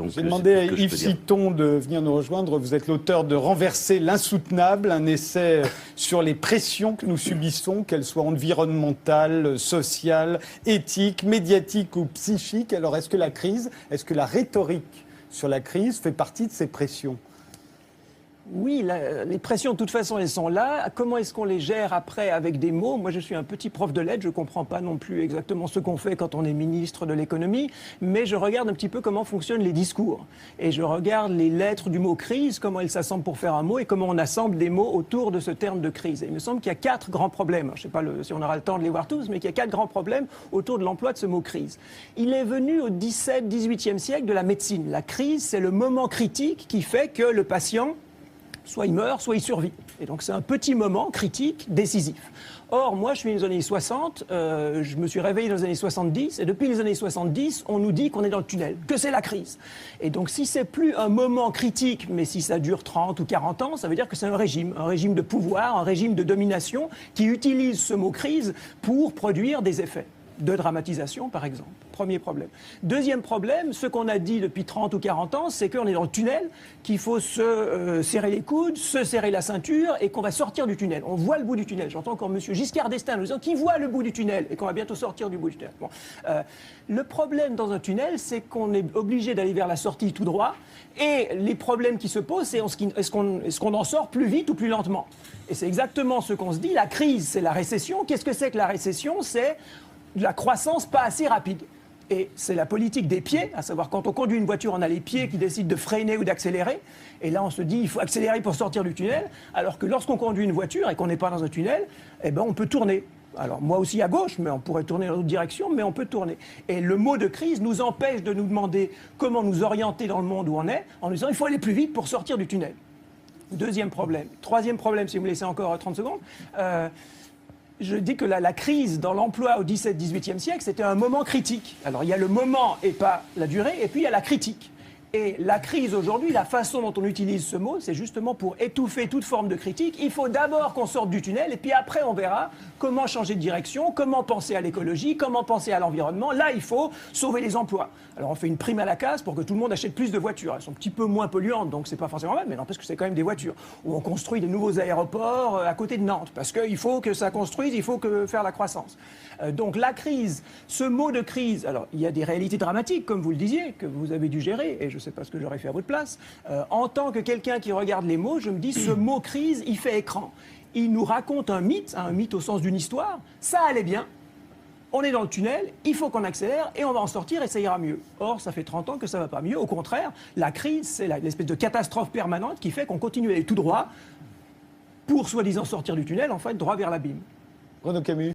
J'ai demandé à Yves Citon de venir nous rejoindre. Vous êtes l'auteur de Renverser l'insoutenable, un essai sur les pressions que nous subissons, qu'elles soient environnementales, sociales, éthiques, médiatiques ou psychiques. Alors est-ce que la rhétorique sur la crise fait partie de ces pressions ? Oui, les pressions, de toute façon, elles sont là. Comment est-ce qu'on les gère après avec des mots ? Moi, je suis un petit prof de lettres, je ne comprends pas non plus exactement ce qu'on fait quand on est ministre de l'économie, mais je regarde un petit peu comment fonctionnent les discours. Et je regarde les lettres du mot crise, comment elles s'assemblent pour faire un mot et comment on assemble des mots autour de ce terme de crise. Et il me semble qu'il y a 4 grands problèmes. Je ne sais pas si on aura le temps de les voir tous, mais qu'il y a 4 grands problèmes autour de l'emploi de ce mot crise. Il est venu au 18e siècle de la médecine. La crise, c'est le moment critique qui fait que le patient soit il meurt, soit il survit. Et donc c'est un petit moment critique, décisif. Or, moi, je suis dans les années 60, je me suis réveillé dans les années 70, et depuis les années 70, on nous dit qu'on est dans le tunnel, que c'est la crise. Et donc, si c'est plus un moment critique, mais si ça dure 30 ou 40 ans, ça veut dire que c'est un régime de pouvoir, un régime de domination, qui utilise ce mot crise pour produire des effets de dramatisation, par exemple. Premier problème. Deuxième problème, ce qu'on a dit depuis 30 ou 40 ans, c'est qu'on est dans le tunnel, qu'il faut se serrer les coudes, se serrer la ceinture et qu'on va sortir du tunnel. On voit le bout du tunnel. J'entends encore M. Giscard d'Estaing nous disant qu'il voit le bout du tunnel et qu'on va bientôt sortir du bout du tunnel. Bon. Le problème dans un tunnel, c'est qu'on est obligé d'aller vers la sortie tout droit et les problèmes qui se posent, c'est est-ce qu'on en sort plus vite ou plus lentement ? Et c'est exactement ce qu'on se dit. La crise, c'est la récession. Qu'est-ce que c'est que la récession ? C'est de la croissance pas assez rapide. Et c'est la politique des pieds, à savoir quand on conduit une voiture, on a les pieds qui décident de freiner ou d'accélérer. Et là, on se dit il faut accélérer pour sortir du tunnel, alors que lorsqu'on conduit une voiture et qu'on n'est pas dans un tunnel, eh ben, on peut tourner. Alors moi aussi à gauche, mais on pourrait tourner dans l'autre direction, mais on peut tourner. Et le mot de crise nous empêche de nous demander comment nous orienter dans le monde où on est, en nous disant il faut aller plus vite pour sortir du tunnel. Deuxième problème. Troisième problème, si vous me laissez encore 30 secondes. Je dis que la crise dans l'emploi au XVIIe siècle, c'était un moment critique. Alors il y a le moment et pas la durée, et puis il y a la critique. Et la crise aujourd'hui, la façon dont on utilise ce mot, c'est justement pour étouffer toute forme de critique. Il faut d'abord qu'on sorte du tunnel, et puis après on verra comment changer de direction, comment penser à l'écologie, comment penser à l'environnement. Là, il faut sauver les emplois. Alors on fait une prime à la casse pour que tout le monde achète plus de voitures. Elles sont un petit peu moins polluantes, donc c'est pas forcément mal, mais non, parce que c'est quand même des voitures. Ou on construit de nouveaux aéroports à côté de Nantes, parce qu'il faut que ça construise, il faut faire la croissance. Donc la crise, ce mot de crise, alors il y a des réalités dramatiques, comme vous le disiez, que vous avez dû gérer, et je ne sais pas ce que j'aurais fait à votre place. En tant que quelqu'un qui regarde les mots, je me dis, ce mot crise, il fait écran. Il nous raconte un mythe au sens d'une histoire, ça allait bien, on est dans le tunnel, il faut qu'on accélère et on va en sortir et ça ira mieux. Or, ça fait 30 ans que ça ne va pas mieux. Au contraire, la crise, c'est l'espèce de catastrophe permanente qui fait qu'on continue à aller tout droit pour soi-disant sortir du tunnel, en fait, droit vers l'abîme. Renaud Camus.